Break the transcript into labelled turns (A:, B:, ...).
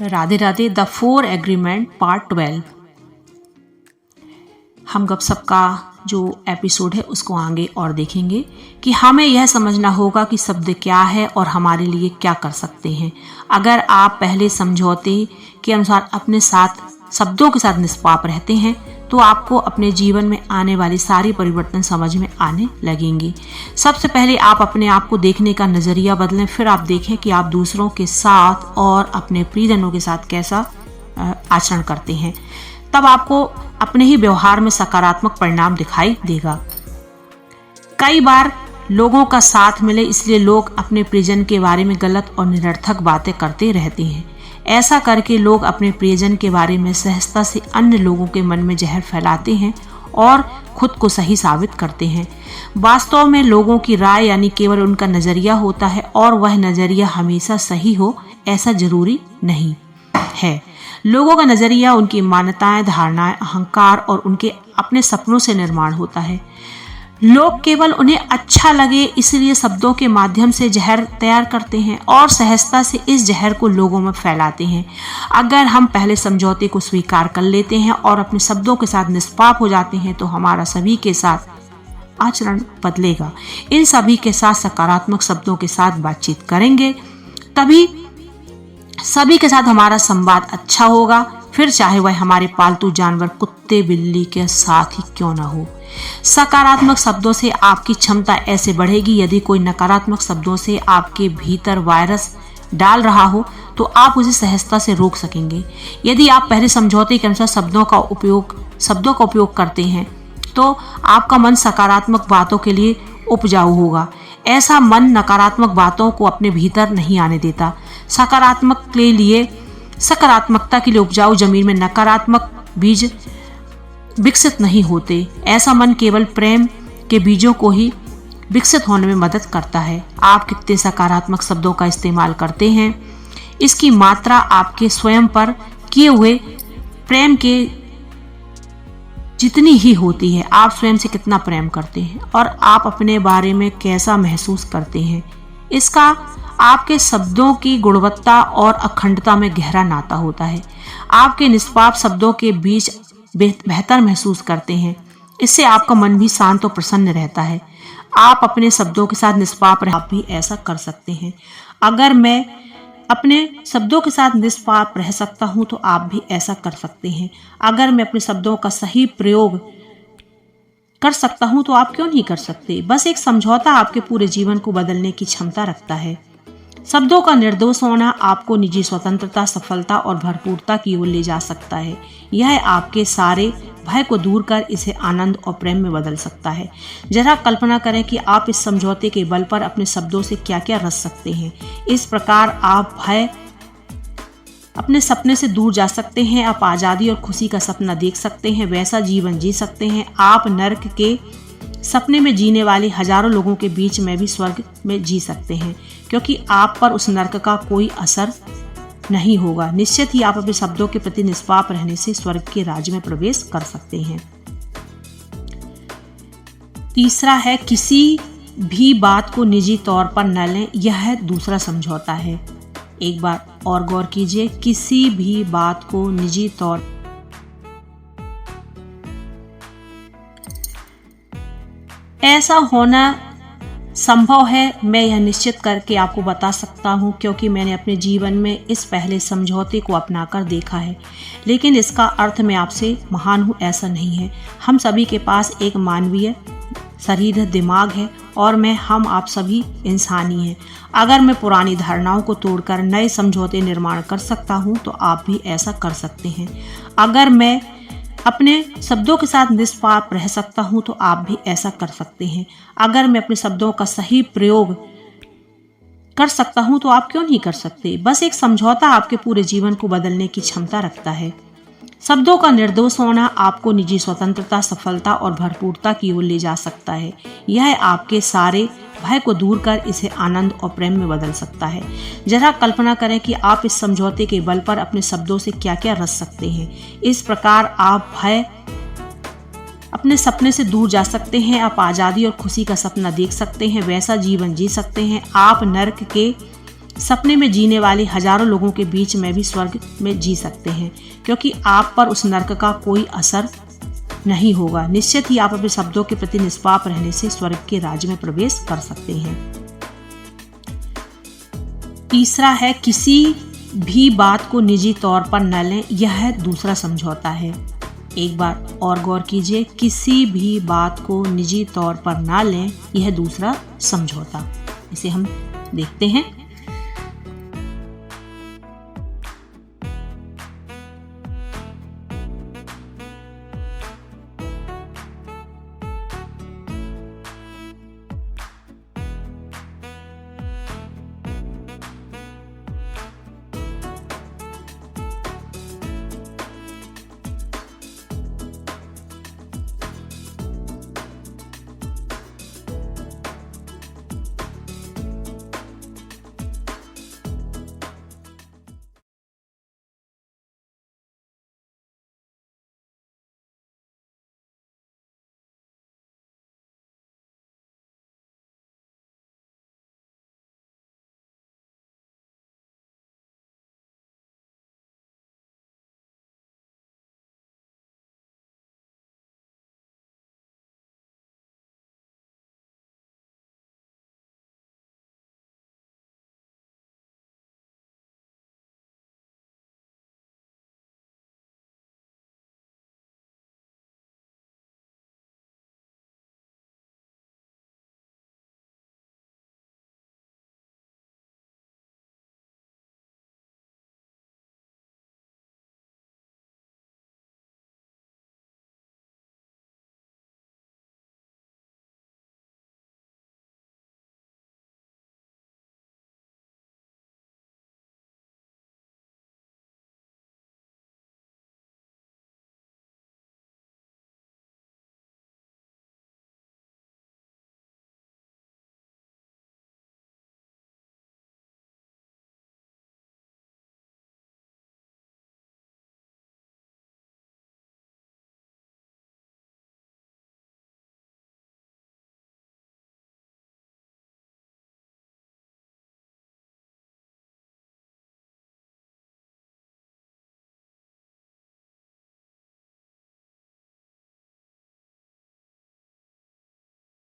A: Radhe Radhe. The 4 agreement part 12। हम गपशप का जो एपिसोड है उसको आगे और देखेंगे कि हमें यह समझना होगा कि शब्द क्या है और हमारे लिए क्या कर सकते हैं। अगर आप पहले समझौते के अनुसार अपने साथ शब्दों के साथ निष्पाप रहते हैं तो आपको अपने जीवन में आने वाली सारी परिवर्तन समझ में आने लगेंगे। सबसे पहले आप अपने आप को देखने का नजरिया बदलें, फिर आप देखें कि आप दूसरों के साथ और अपने प्रियजनों के साथ कैसा आचरण करते हैं। तब आपको अपने ही व्यवहार में सकारात्मक परिणाम दिखाई देगा। कई बार लोगों का साथ मिले इसलिए लोग अपने प्रियजन के बारे में गलत और निरर्थक बातें करते रहते हैं। ऐसा करके लोग अपने प्रियजन के बारे में सहजता से अन्य लोगों के मन में जहर फैलाते हैं और खुद को सही साबित करते हैं। वास्तव में लोगों की राय यानी केवल उनका नजरिया होता है और वह नजरिया हमेशा सही हो ऐसा जरूरी नहीं है। लोगों का नजरिया उनकी मान्यताएं, धारणाएं, अहंकार और उनके अपने सपनों से निर्माण होता है। लोग केवल उन्हें अच्छा लगे इसलिए शब्दों के माध्यम से जहर तैयार करते हैं और सहजता से इस जहर को लोगों में फैलाते हैं। अगर हम पहले समझौते को स्वीकार कर लेते हैं और अपने शब्दों के साथ निष्पाप हो जाते हैं तो हमारा सभी के साथ आचरण बदलेगा। इन सभी के साथ सकारात्मक शब्दों के साथ बातचीत करेंगे तभी सभी के साथ हमारा संवाद अच्छा होगा, फिर चाहे वह हमारे पालतू जानवर कुत्ते बिल्ली के साथ ही क्यों ना हो। सकारात्मक शब्दों से आपकी क्षमता ऐसे बढ़ेगी। यदि कोई नकारात्मक शब्दों से आपके भीतर वायरस डाल रहा हो तो आप उसे सहजता से रोक सकेंगे। यदि आप पहले समझौते के अनुसार शब्दों का उपयोग करते हैं तो आपका मन सकारात्मक बातों के लिए उपजाऊ होगा। ऐसा मन नकारात्मक बातों को अपने भीतर नहीं आने देता। सकारात्मकता के लिए उपजाऊ जमीन में नकारात्मक बीज विकसित नहीं होते। ऐसा मन केवल प्रेम के बीजों को ही विकसित होने में मदद करता है। आप कितने सकारात्मक शब्दों का इस्तेमाल करते हैं इसकी मात्रा आपके स्वयं पर किए हुए प्रेम के जितनी ही होती है। आप स्वयं से कितना प्रेम करते हैं और आप अपने बारे में कैसा महसूस करते हैं, इसका आपके शब्दों की गुणवत्ता और अखंडता में गहरा नाता होता है। आपके निष्पाप शब्दों के बीच बेहतर महसूस करते हैं, इससे आपका मन भी शांत और प्रसन्न रहता है। आप अपने शब्दों के साथ निष्पाप आप भी ऐसा कर सकते हैं। अगर मैं अपने शब्दों के साथ निष्पाप रह सकता हूं तो आप भी ऐसा कर सकते हैं। अगर मैं अपने शब्दों का सही प्रयोग कर सकता हूं तो आप क्यों नहीं कर सकते। बस एक समझौता आपके पूरे जीवन को बदलने की क्षमता रखता है। शब्दों का निर्दोष होना आपको निजी स्वतंत्रता, सफलता और भरपूरता की ओर ले जा सकता है। यह आपके सारे भय को दूर कर इसे आनंद और प्रेम में बदल सकता है। जरा कल्पना करें कि आप इस समझौते के बल पर अपने शब्दों से क्या क्या रच सकते हैं। इस प्रकार आप भय अपने सपने से दूर जा सकते हैं। आप आज़ादी और खुशी का सपना देख सकते हैं, वैसा जीवन जी सकते हैं। आप नर्क के सपने में जीने वाले हजारों लोगों के बीच में भी स्वर्ग में जी सकते हैं, क्योंकि आप पर उस नर्क का कोई असर नहीं होगा। निश्चित ही आप अपने शब्दों के प्रति निष्पाप रहने से स्वर्ग के राज्य में प्रवेश कर सकते हैं। तीसरा है किसी भी बात को निजी तौर पर न लें। यह दूसरा समझौता है। एक बार और गौर कीजिए, किसी भी बात को निजी तौर ऐसा होना संभव है, मैं यह निश्चित करके आपको बता सकता हूं क्योंकि मैंने अपने जीवन में इस पहले समझौते को अपनाकर देखा है। लेकिन इसका अर्थ मैं आपसे महान हूं ऐसा नहीं है। हम सभी के पास एक मानवीय शरीर है, दिमाग है और हम आप सभी इंसानी हैं। अगर मैं पुरानी धारणाओं को तोड़कर नए समझौते निर्माण कर सकता हूं तो आप भी ऐसा कर सकते हैं। अगर मैं अपने शब्दों के साथ निष्पाप रह सकता हूं तो आप भी ऐसा कर सकते हैं। अगर मैं अपने शब्दों का सही प्रयोग कर सकता हूं तो आप क्यों नहीं कर सकते। बस एक समझौता आपके पूरे जीवन को बदलने की क्षमता रखता है। शब्दों का निर्दोष होना आपको निजी स्वतंत्रता, सफलता और भरपूरता की ओर ले जा सकता है। यह आपके सारे भय को दूर कर इसे आनंद और प्रेम में बदल सकता है। जरा कल्पना करें कि आप इस समझौते के बल पर अपने शब्दों से क्या क्या रच सकते हैं। इस प्रकार आप भय अपने सपने से दूर जा सकते हैं। आप आज़ादी और खुशी का सपना देख सकते हैं, वैसा जीवन जी सकते हैं। आप नर्क के सपने में जीने वाले हजारों लोगों के बीच में भी स्वर्ग में जी सकते हैं, क्योंकि आप पर उस नरक का कोई असर नहीं होगा। निश्चित ही आप अपने शब्दों के प्रति निष्पाप रहने से स्वर्ग के राज्य में प्रवेश कर सकते हैं। तीसरा है, किसी भी बात को निजी तौर पर न लें। यह दूसरा समझौता है। एक बार और गौर कीजिए, किसी भी बात को निजी तौर पर ना लें, यह दूसरा समझौता। इसे हम देखते हैं।